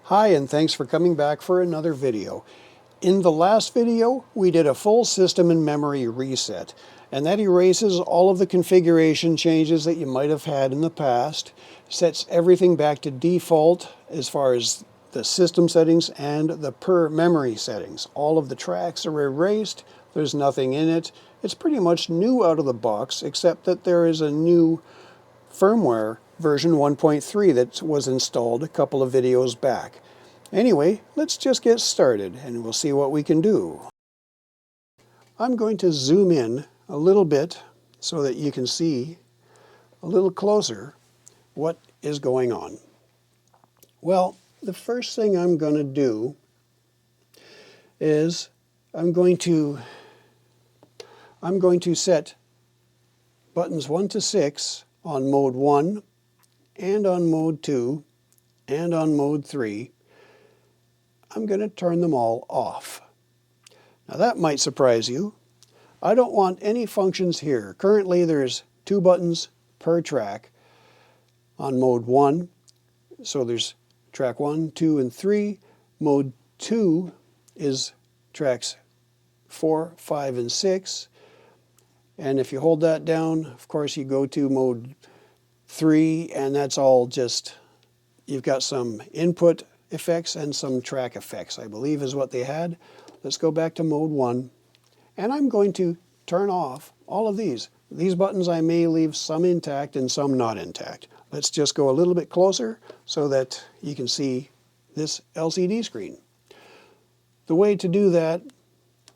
Hi, and thanks for coming back for another video. In the last video, we did a full system and memory reset, and that erases all of the configuration changes that you might have had in the past, sets everything back to default as far as the system settings and the per memory settings. All of the tracks are erased, there's nothing in it. It's pretty much new out of the box, except that there is a new firmware version 1.3 that was installed a couple of videos back. Anyway, let's just get started and we'll see what we can do. I'm going to zoom in a little bit so that you can see a little closer what is going on. Well, the first thing I'm going to do is I'm going to set buttons 1 to 6 on mode 1 and on mode 2 and on mode 3. I'm going to turn them all off. Now that might surprise you. I don't want any functions here. Currently there's 2 buttons per track on mode 1. So there's track 1, 2, and 3. Mode 2 is tracks 4, 5, and 6. And if you hold that down, of course, you go to mode 3, and that's all just, you've got some input effects and some track effects, I believe is what they had. Let's go back to mode 1, and I'm going to turn off all of these. These buttons I may leave some intact and some not intact. Let's just go a little bit closer so that you can see this LCD screen. The way to do that,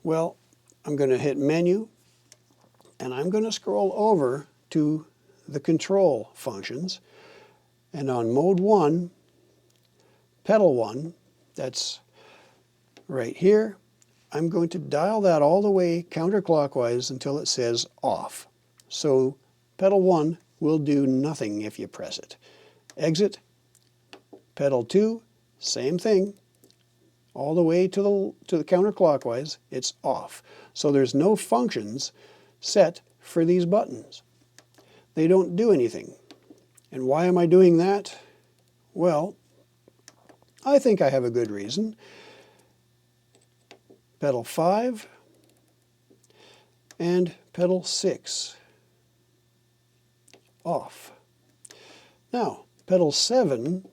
well, I'm going to hit Menu, and I'm going to scroll over to the control functions. And on mode 1, pedal 1, that's right here, I'm going to dial that all the way counterclockwise until it says off. So pedal 1 will do nothing if you press it. Exit, pedal 2, same thing, all the way to the counterclockwise, it's off. So there's no functions set for these buttons. They don't do anything. And why am I doing that? Well, I think I have a good reason. Pedal 5 and pedal 6 off. Now, pedal 7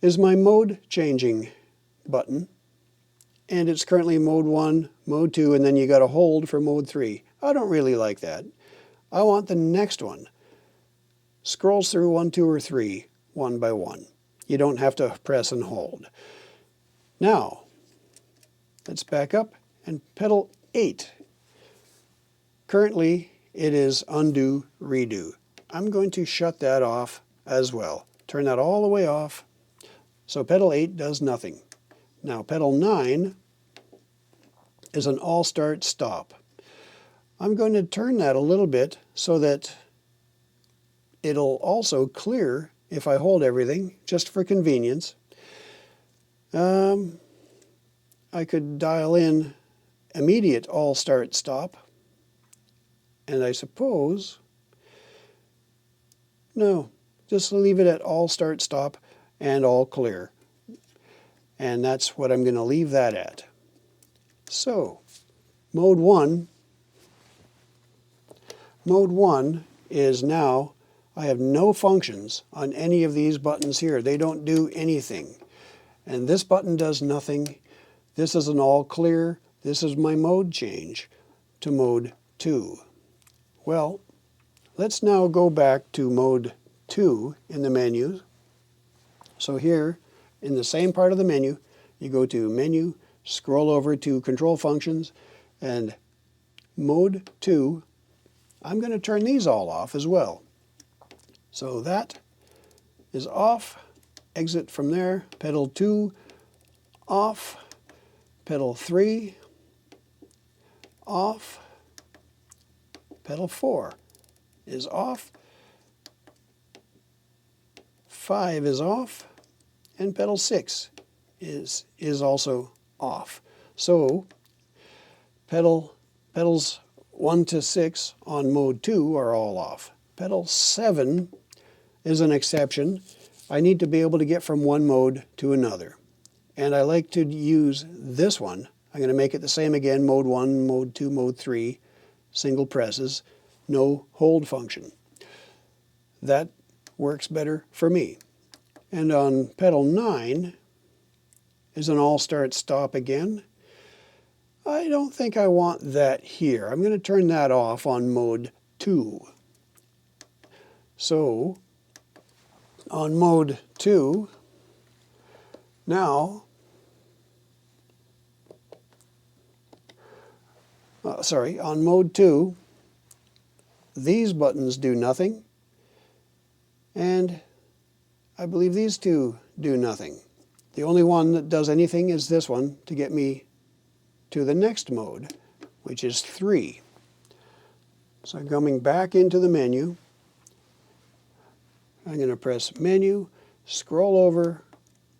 is my mode changing button, and it's currently mode 1, mode 2, and then you got to hold for mode 3. I don't really like that. I want the next one. Scrolls through 1, 2, or 3, one by one. You don't have to press and hold. Now, let's back up and pedal 8. Currently, it is undo, redo. I'm going to shut that off as well. Turn that all the way off. So pedal 8 does nothing. Now pedal 9 is an all start stop. I'm going to turn that a little bit so that it'll also clear if I hold everything, just for convenience. I could dial in immediate all start stop, and I suppose, no, just leave it at all start stop and all clear. And that's what I'm going to leave that at. So, mode 1 is now, I have no functions on any of these buttons here. They don't do anything. And this button does nothing. This is an all clear. This is my mode change to mode 2. Well, let's now go back to mode 2 in the menu. So here, in the same part of the menu, you go to Menu, scroll over to Control Functions, and Mode 2, I'm going to turn these all off as well. So that is off. Exit from there. Pedal 2, off. Pedal 3, off. Pedal 4 is off. 5 is off. And pedal 6 is also off. So pedals 1 to 6 on mode 2 are all off. Pedal 7 is an exception. I need to be able to get from one mode to another. And I like to use this one. I'm going to make it the same again, mode 1, mode 2, mode 3, single presses, no hold function. That works better for me. And on pedal 9 is an all start stop again. I don't think I want that here. I'm going to turn that off on mode 2. So on mode 2, now, on mode 2, these buttons do nothing, and I believe these two do nothing. The only one that does anything is this one to get me to the next mode, which is 3. So I'm coming back into the menu. I'm going to press Menu, scroll over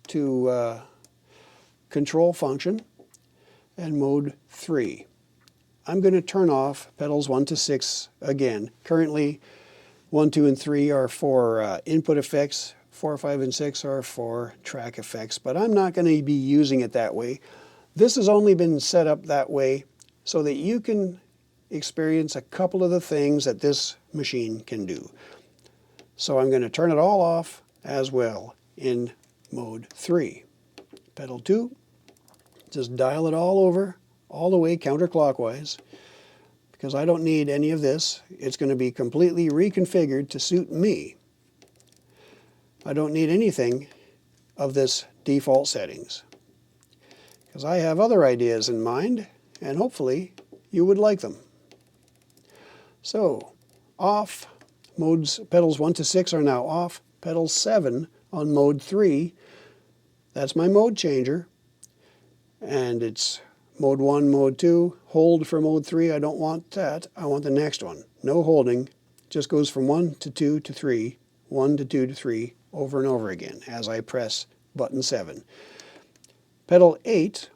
to Control Function, and Mode 3. I'm going to turn off pedals 1 to 6 again. Currently, 1, 2, and 3 are for input effects. 4, 5, and 6 are for track effects, but I'm not going to be using it that way. This has only been set up that way so that you can experience a couple of the things that this machine can do. So I'm going to turn it all off as well in mode 3. Pedal 2, just dial it all over, all the way counterclockwise, because I don't need any of this. It's going to be completely reconfigured to suit me. I don't need anything of this default settings, because I have other ideas in mind, and hopefully you would like them. So, off. Pedals 1 to 6 are now off. Pedal 7 on mode 3, that's my mode changer. And it's mode 1, mode 2, hold for mode 3. I don't want that. I want the next one. No holding, just goes from 1 to 2 to 3, 1 to 2 to 3, over and over again as I press button 7. Pedal 8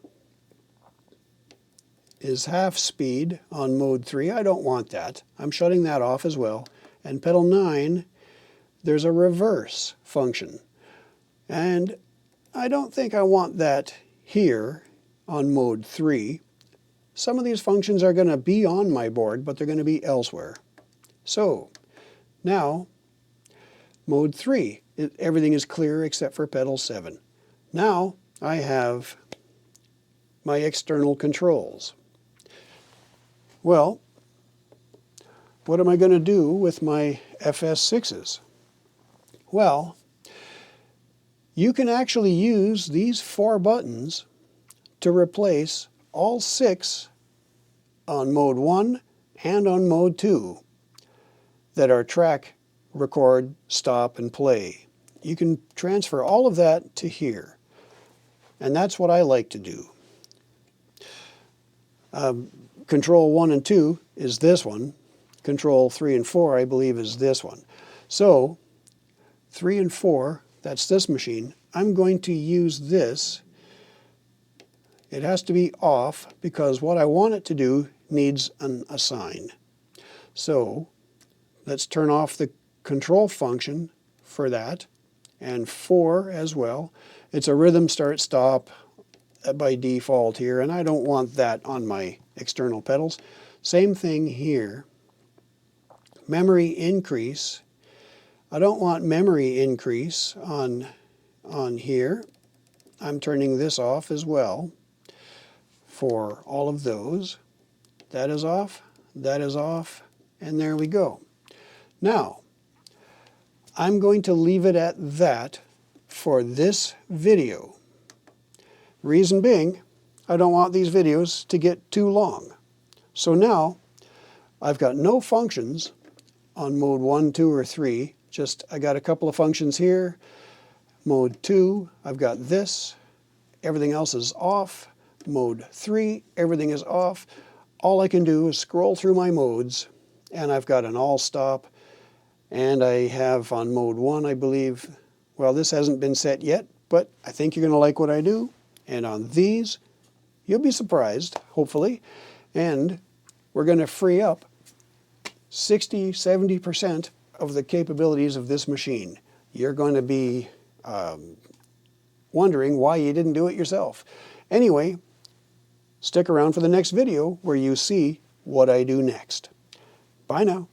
is half speed on mode 3. I don't want that. I'm shutting that off as well. And pedal 9, there's a reverse function. And I don't think I want that here on mode 3. Some of these functions are going to be on my board, but they're going to be elsewhere. So now, mode 3, everything is clear except for pedal 7. Now I have my external controls. Well, what am I going to do with my FS6s? Well, you can actually use these 4 buttons to replace all 6 on mode 1 and on mode 2 that are track, record, stop, and play. You can transfer all of that to here. And that's what I like to do. Control 1 and 2 is this one. Control 3 and 4, I believe, is this one. So 3 and 4, that's this machine. I'm going to use this. It has to be off because what I want it to do needs an assign. So let's turn off the control function for that, and 4 as well. It's a rhythm start stop by default here, and I don't want that on my external pedals. Same thing here. Memory increase. I don't want memory increase on here. I'm turning this off as well for all of those. That is off, and there we go. Now, I'm going to leave it at that for this video. Reason being, I don't want these videos to get too long. So now, I've got no functions on mode 1, 2, or 3. Just, I got a couple of functions here. Mode 2, I've got this. Everything else is off. Mode 3, everything is off. All I can do is scroll through my modes, and I've got an all stop. And I have on mode 1, I believe, well, this hasn't been set yet, but I think you're going to like what I do. And on these, you'll be surprised, hopefully. And we're going to free up 60, 70% of the capabilities of this machine. You're going to be wondering why you didn't do it yourself. Anyway, stick around for the next video where you see what I do next. Bye now.